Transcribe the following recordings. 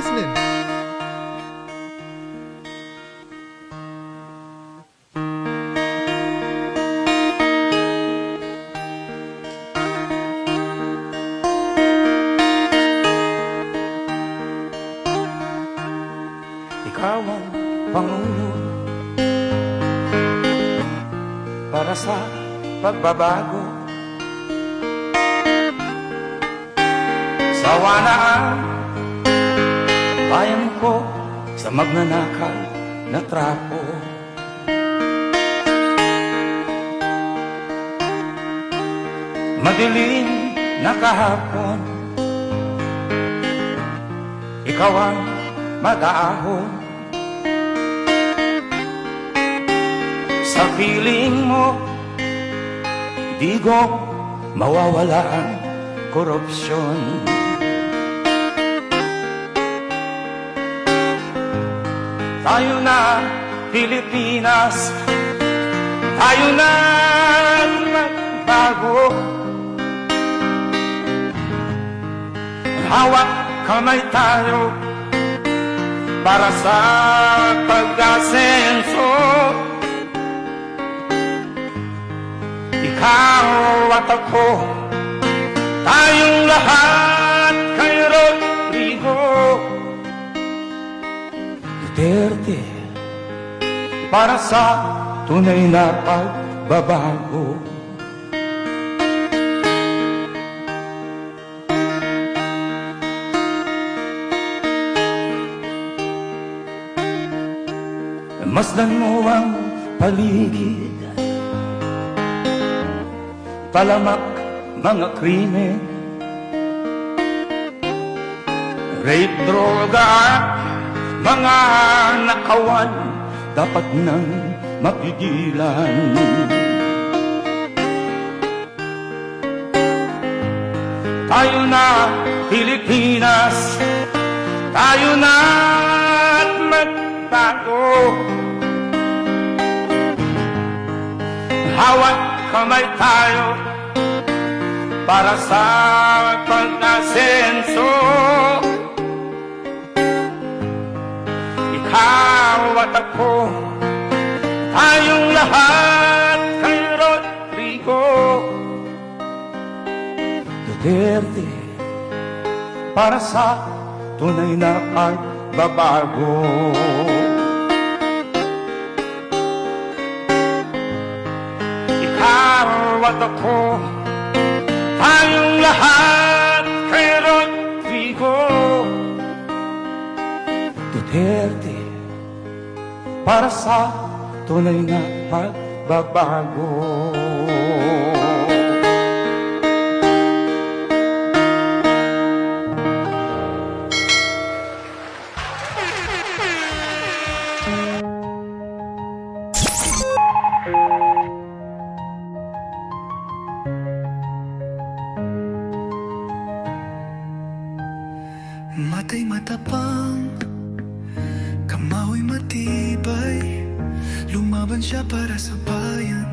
listening. Ikaw ang Pangulo para sa pagbabago. Sawa na ang bayan ko sa magnanakaw na trapo. Madilim na kahapon, ikaw ang mag-aahon. Sa piling mo, di ko mawawala ang korupsyon. Tayo na Pilipinas, tayo na magbago. Hawak kamay tayo para sa pag-asenso. Ikaw at ako, tayong lahat kay Rodrigo Duterte, para sa tunay na pagbabago. Masdan mo ang paligid, palamak mga krimen, rape, droga at mga nakawan, dapat nang mapigilan. Tayo na Pilipinas, tayo na at magbago. Hawak kamay tayo para sa pag-asenso. Ikaw at ako, tayong lahat kay Rodrigo Duterte, para sa tunay na pagbabago. At ako, tayong lahat kay Rodrigo Duterte, para sa tunay na pagbabago. Matay matapang, kamaoy matibay, lumaban siya para sa bayan,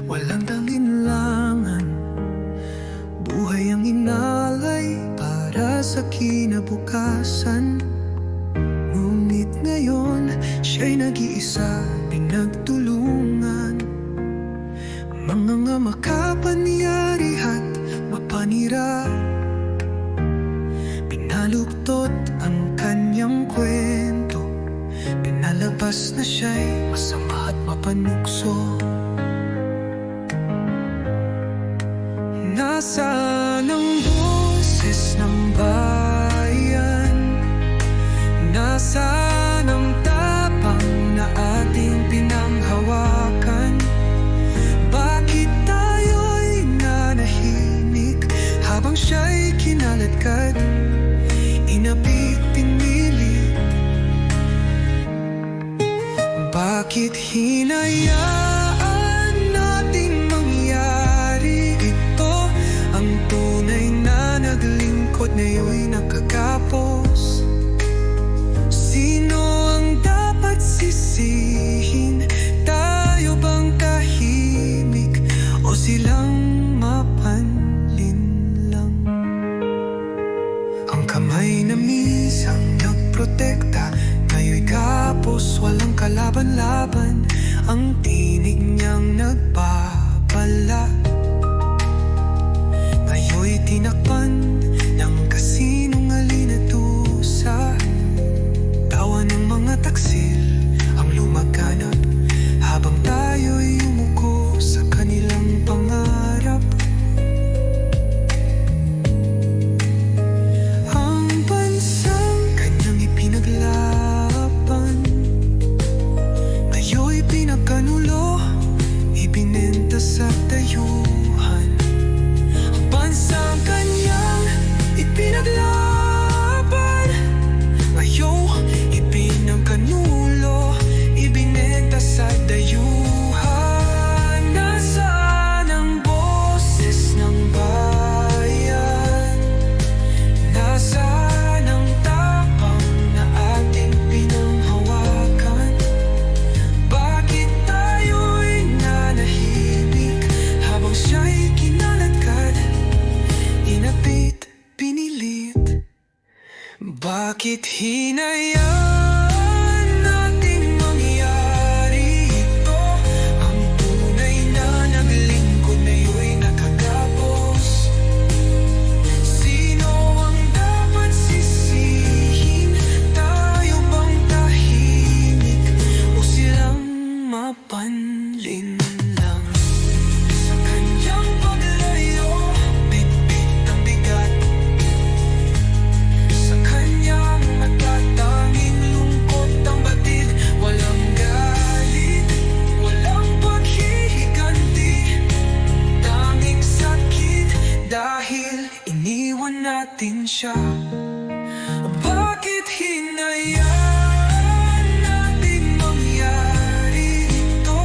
walang danginlangan. Buhay ang inalay para sa kinabukasan. Ngunit ngayon, siya'y nag-iisa, pinagtulungan. Mga nga makapanyari at mapanira, pinaluktot ang kanyang kwento, pinalabas na siya'y masama at mapanukso. Nasaan ang boses ng bayan? Nasaan ang tapang na ating pinanghawakan? Bakit tayo'y nanahimik habang siya'y kinaladkad? Inapit, pinili. Bakit hinayaan nating mangyari ito? Ang tunay na naglingkod ngayon'y nakakapos. Sino ang dapat sisihin? Tayo bang tahimik o silang mapanlin lang? Ang kamay na minsan protekta. Ngayon'y kapos, walang kalaban-laban. Ang tinig niyang nagpapala. Ngayon'y tinakpan ng kasinungaling at dusa. Tawa ng mga taksil ang lumaganap, habang tayo'y yumuko sa kanilang pangarap. Ang bansang kanyang ipinaglaban, ngayon'y pinagkanulo, ibinenta sa dayuhan. Ang bansang kanyang ipinaglaban, ngayon ipinagkanulo, ibinenta sa dayuhan. Nasaan ang boses ng bayan? Nasaan ang tapang na ating pinanghawakan? Bakit tayo'y nanahimik habang siya'y kinalagad, inapit, pinilit? Bakit hinayaan nating mangyari ito? Ang tunay na naglingkod ngayon'y nakatapos. Sino ang dapat sisihin? Tayo bang tahimik o silang mapanlin lang? Sa kanyang paglayo, bitbit ang bigat. Sa kanyang natatanging lungkot ang batid. Walang galit, walang paghihiganti, tanging sakit dahil iniwan natin siya. Bakit hinayaan natin mangyari ito?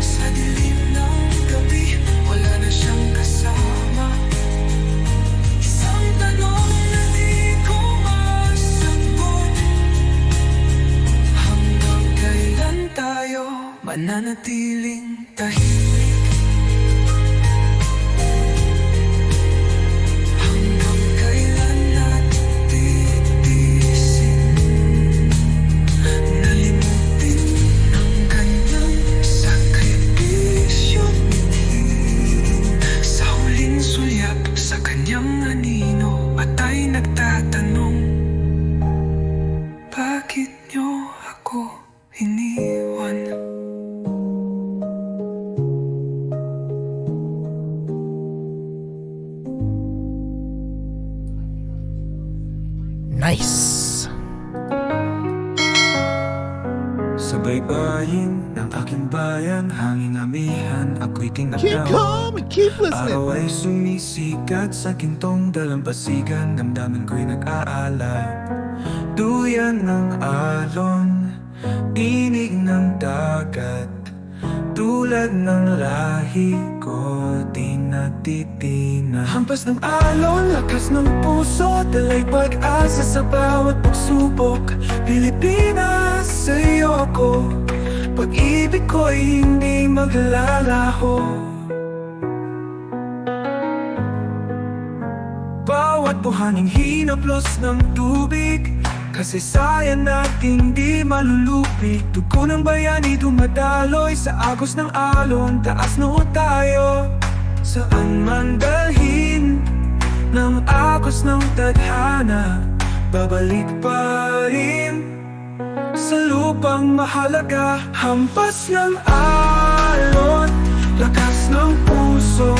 Sa dilim ng gabi, wala na siyang kasama. Isang tanong na di ko masagot, hanggang kailan tayo mananatiling tahimik? Hanggang kailan natin titiisin, nalimutin ang kanyang sakripisyo? Sa huling sulyap sa kanyang anino, patay nagtatanong, bakit niyo ako iniwan? Nice! Sa baybayin ng aking bayan, hanging amihan, ako'y Keep tinatawag. calm and keep listening. Araw ay sumisikat sa gintong dalampasigan, damdamin ko'y nag-aalay. Duyan ng alon, tinig ng dagat, tulad ng lahi ko, di natitina. Hampas ng alon, lakas ng puso, dalay pag-asa sa bawat pagsubok. Pilipinas, sa'yo ako, pag-ibig ko'y hindi maglalaho. Bawat buhanging hinaplos ng tubig, kasaysayan nating di malulupig. Dugo ng bayani dumadaloy sa agos ng alon, taas noo tayo. Saan man dalhin ng agos ng tadhana, babalik pa rin sa lupang mahalaga. Hampas ng alon, lakas ng puso,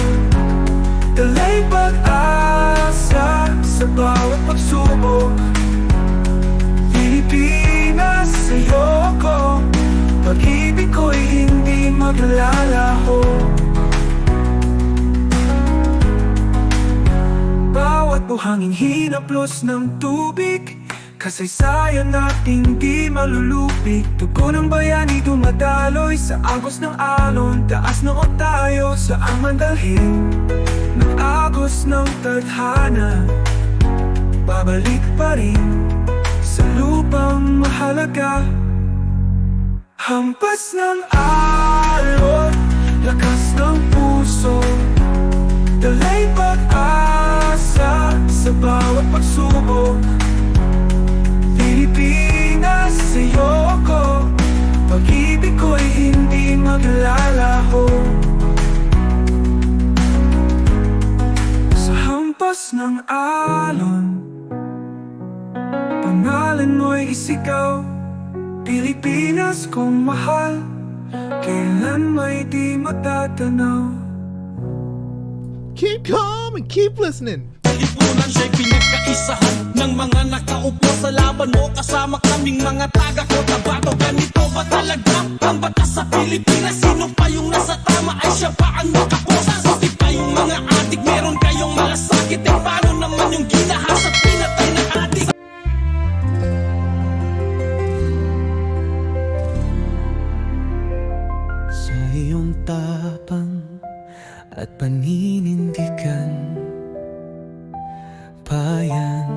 dalay pag-asa sa bawat pagsubok. Pilipinas, sa'yo ko, pag-ibig ko'y hindi maglalaho. Bawat buhanging hinaplos ng tubig, kasaysayan nating di malulupig. Dugo ng bayani dumadaloy sa agos ng alon, taas noo tayo. Saan man dalhin ng agos ng tadhana, babalik pa rin sa lupang mahalaga. Hampas ng alon, lakas ng puso, dalay pag-asa sa bawat pagsubok. agos ng alon. Pangalan mo'y isigaw, Pilipinas kong mahal, kailan may di matatanaw. Keep calm and keep listening. Lipunan siya'y pinagkaisahan ng mga nakaupo sa laban mo. Kasama kaming mga taga Cotabato. Ganito ba talaga ang batas sa Pilipinas? Sino pa yung nasa tama ay siya pa ang nakaposa? Suti pa yung mga adik, meron kayong malasakit. Eh paano naman yung ginahas at pinatay ng adik? Sa iyong tapang at paninindigan, bayan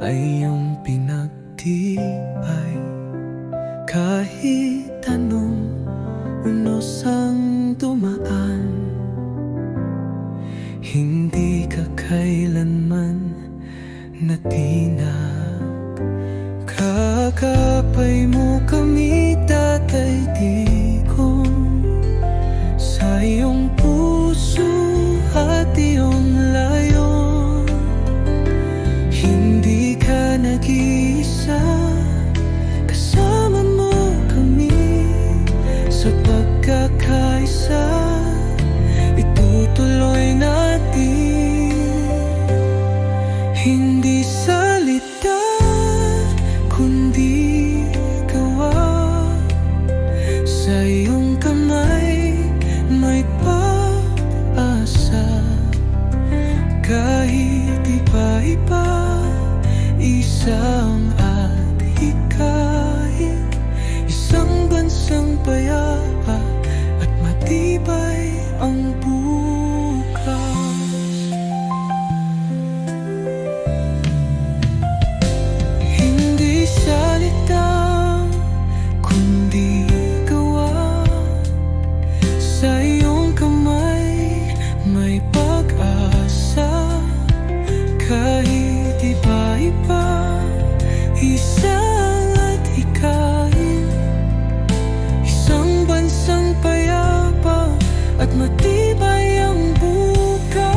ay iyong pinagtibay. Kahit anong unos ang dumaan, hindi ka kailanman natina. Kakapay mo kami, Tatay Digong, sa iyong puso at iyong layon. Hindi ka nag-iisa, kasama mo kami sa pagkakaisa. Itutuloy natin, hindi salita kundi gawa. Sa iyong kamay may pag-asa. Kahit iba-iba, isang adhikain, isang bansang payapa at matibay ang bukas. Hindi salita kundi gawa. Sa iyong kamay may pag-asa. Kahit iba-iba, isang adhikain, isang bansang payapa at matibay ang bukas.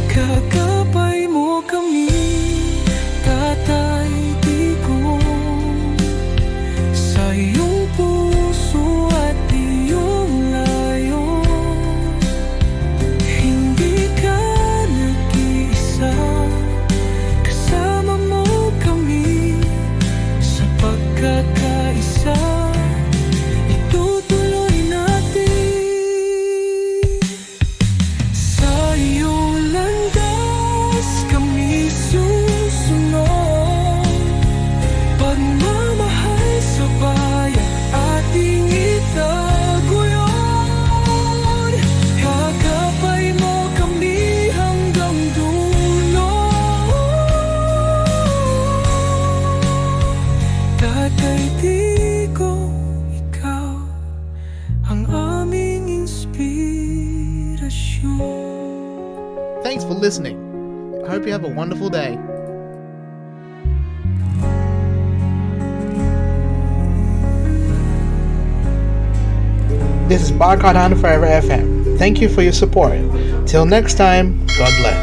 Kakapay mo kami, Tatay Digong, sa iyong puso at iyong layon. Hindi ka nag-iisa, kasama mo kami sa pagkakaisa. Itutuloy natin, sa iyong landas kami susunod. Pagmamahal sa bayan ating itaguyod. Kakapay mo kami hanggang dulo. Tatay Digong, ikaw ang aming inspirasyon. Thanks for listening. I hope you have a wonderful day. This is Barcode on Forever FM. Thank you for your support. Till next time, God bless.